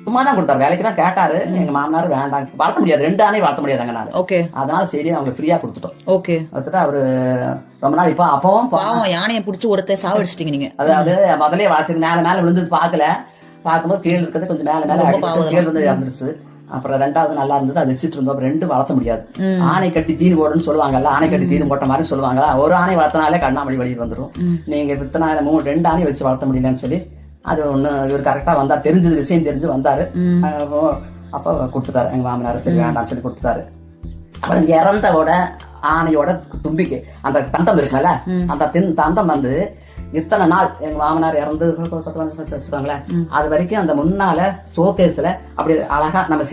சும்மா தான் கொடுத்தாரு, வேலைக்கு தான் கேட்டாரு. எங்க மாமனார் வேண்டாம், வளர்த்த முடியாது, 2 ஆணையும் வளர்த்த முடியாதாங்க நான். ஓகே. அதனால சரி அவங்களுக்கு ஃப்ரீயா கொடுத்துட்டோம். ஓகே. கொடுத்துட்டு அவரு ரொம்ப நாள் இப்ப அப்பவும் பாவம் யானையை பிடிச்சி ஒருத்தர் சாவடிச்சிட்டீங்க நீங்க. அதாவது முதலே வளர்த்து மேல விழுந்தது பார்க்கும்போது கீழே இருக்கிறது கொஞ்சம் மேல கீழே இருந்து இறந்துருச்சு. அப்புறம் 2வது நல்லா இருந்தது, அது வச்சுட்டு இருந்தோம். 2 வளர்த்த முடியாது. ஆணை கட்டி தீனி போடுன்னு சொல்லுவாங்கல்ல, ஆணை கட்டி தீனி போட்ட மாதிரி சொல்லுவாங்களா, ஒரு ஆணை வளர்த்தனாலே கண்ணாமணி வெளியே வந்துடும். நீங்க வித்தனா 2 ஆணை வச்சு வளர்த்த முடியலன்னு சொல்லி அது ஒண்ணு இவர் கரெக்டா வந்தா, தெரிஞ்சது விஷயம் தெரிஞ்சு வந்தாரு. அப்ப கொடுத்துட்டாரு எங்க மாமனார், சரி வேண்டாம்னு சொல்லி கொடுத்துட்டாரு. அப்புறம் இறந்தோட ஆணையோட தும்பிக்கை அந்த தந்தம் இருக்குல்ல, அந்த தந்தம் வந்து இத்தனை நாள் எங்க மாமனார் இறந்து வச்சுக்கோங்களேன், அது வரைக்கும் அந்த முன்னால ஷோகேஸ்ல அப்படி அழகா நம்ம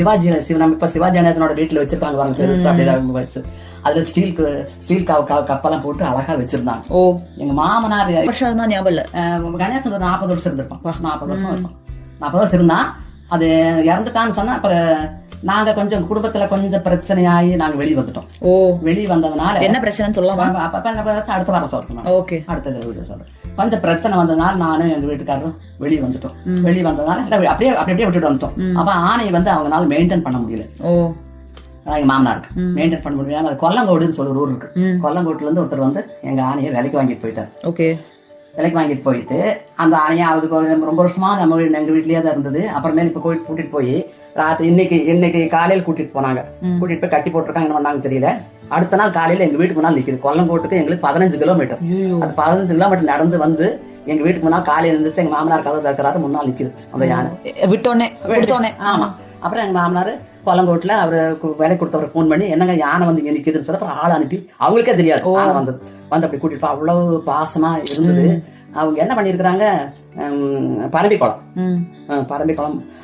நம்ம இப்ப சிவாஜி கணேசனோட வீட்டுல வச்சிருக்காங்க பாருங்க, பெருசு அப்படி வச்சு அதுல ஸ்டீல் கப்பெல்லாம் போட்டு அழகா வச்சிருந்தாங்க. ஓ, எங்க மாமனார் ஞாபகம் இல்ல, கணேசன் 40 வருஷம் இருந்திருப்பான், 40 வருஷம் இருக்கும். 40 வருஷம் இருந்தான். அது இறந்துட்டான்னு சொன்னா அப்புறம் நாங்க கொஞ்சம் குடும்பத்துல கொஞ்சம் பிரச்சனையாகி நாங்க வெளியே வந்துட்டோம். ஓ, வெளியே வந்ததுனால என்ன பிரச்சனைன்னு சொல்லலாம், அடுத்த வாரம் சொல்றேன். ஓகே, அடுத்த வீடியோ சொல்றேன். கொஞ்சம் பிரச்சனை வந்ததுனால நானும் எங்க வீட்டுக்காரரும் வெளியே வந்துட்டோம். வெளியே வந்ததுனால அப்படியே விட்டுட்டு வந்துட்டோம். அப்ப ஆணையை வந்து அவங்களால மெயின்டைன் பண்ண முடியல. ஓ, எங்க மாமனாருக்கு மெயின்டைன் பண்ண முடியாது. அது கொல்லங்கோடுன்னு சொல்லி ஒரு ஊர் இருக்கு. கொல்லங்கோட்டுல இருந்து ஒருத்தர் வந்து எங்க ஆணையை விலைக்கு வாங்கிட்டு போயிட்டாரு. ஓகே, விலைக்கு வாங்கிட்டு போயிட்டு அந்த ஆணையை அதுக்கு ரொம்ப வருஷமா நம்ம எங்க வீட்லயே தான் இருந்தது. அப்புறமே இப்ப கூட்டிட்டு போய் ராத்திரி இன்னைக்கு காலையில கூட்டிட்டு போனாங்க. கூட்டிட்டு போய் கட்டி போட்டிருக்காங்க, என்ன பண்ணாங்க தெரியல. அடுத்த நாள் காலையில எங்க வீட்டுக்கு முன்னால் நிக்குது. கொல்லங்கோட்டுக்கு எங்களுக்கு 15 கிலோமீட்டர். அது 15 கிலோமீட்டர் நடந்து வந்து எங்க வீட்டுக்கு முன்னால் காலையில இருந்துச்சு. எங்க மாமனார் கதை திறக்கிறாரு, முன்னால் நிக்குது அந்த யானை. விட்டோன்னே ஆமா. அப்புறம் எங்க மாமனார் கொல்லங்கோட்டுல அவரு வேலை கொடுத்தவரை போன் பண்ணி, என்னங்க யானை வந்து இங்க நிக்குதுன்னு சொல்ல அப்புறம் ஆள் அனுப்பி, அவங்களுக்கே தெரியாது யானை வந்தது. வந்து அப்படி கூட்டிட்டு அவ்வளவு பாசமா இருந்தது. அவங்க என்ன பண்ணிருக்கிறாங்க, பரம்பிக்குளம்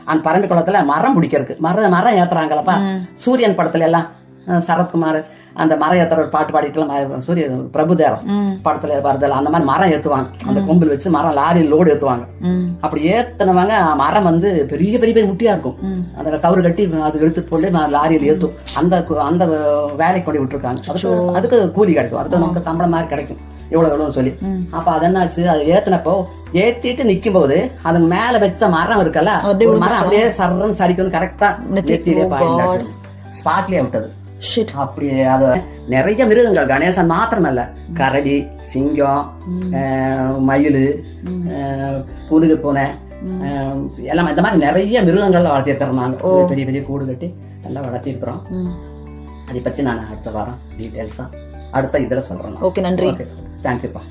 அந்த பரம்பிக்குளத்துல மரம் பிடிக்கிறதுக்கு மரம் ஏத்துறாங்கல்லப்பா. சூரியன் படத்துல எல்லாம் சரத்குமார் அந்த மரம் ஏத்துற ஒரு பாட்டு பாடிட்டு சூரிய பிரபுதேவம் படத்துல வருதல், அந்த மாதிரி மரம் ஏத்துவாங்க. அந்த கொம்பில் வச்சு மரம் லாரியில் லோடு ஏத்துவாங்க. அப்படி ஏத்துனவங்க மரம் வந்து பெரிய பெரிய பெரிய முட்டியா இருக்கும். அந்த கவுரு கட்டி அது எடுத்துட்டு போட்டு லாரியில் ஏத்தும். அந்த வேலைக்கு கொண்டு விட்டுருக்காங்க. அதுக்கு கூலி கிடைக்கும், அதுக்கு நமக்கு சம்பளம் மாதிரி கிடைக்கும், இவ்வளவு சொல்லி. அப்ப அது என்னாச்சு, அது ஏத்தினப்போ ஏத்திட்டு நிக்கும் போது அதுக்கு மேல வச்ச மரம் இருக்கல, மரம் அப்படியே சர்றன்னு சரிக்கணும், கரெக்டா நெத்தியிலே ஸ்பாட்லயே விட்டது. அப்படி அது நிறைய மிருகங்கள், கணேசன் மாத்திரம் இல்ல, கரடி, சிங்கம், மயிலு, புதுகு பூனை எல்லாம் இந்த மாதிரி நிறைய மிருகங்கள் வளர்த்திருக்கிறோம். நாங்க பெரிய பெரிய கூடு கட்டி எல்லாம் வளர்த்திருக்கிறோம். அதை பத்தி நான் அடுத்த வாரம் டீட்டெயில்ஸா அடுத்த இதுல சொல்றேன். ஓகே, நன்றி. தேங்க்யூப்பா.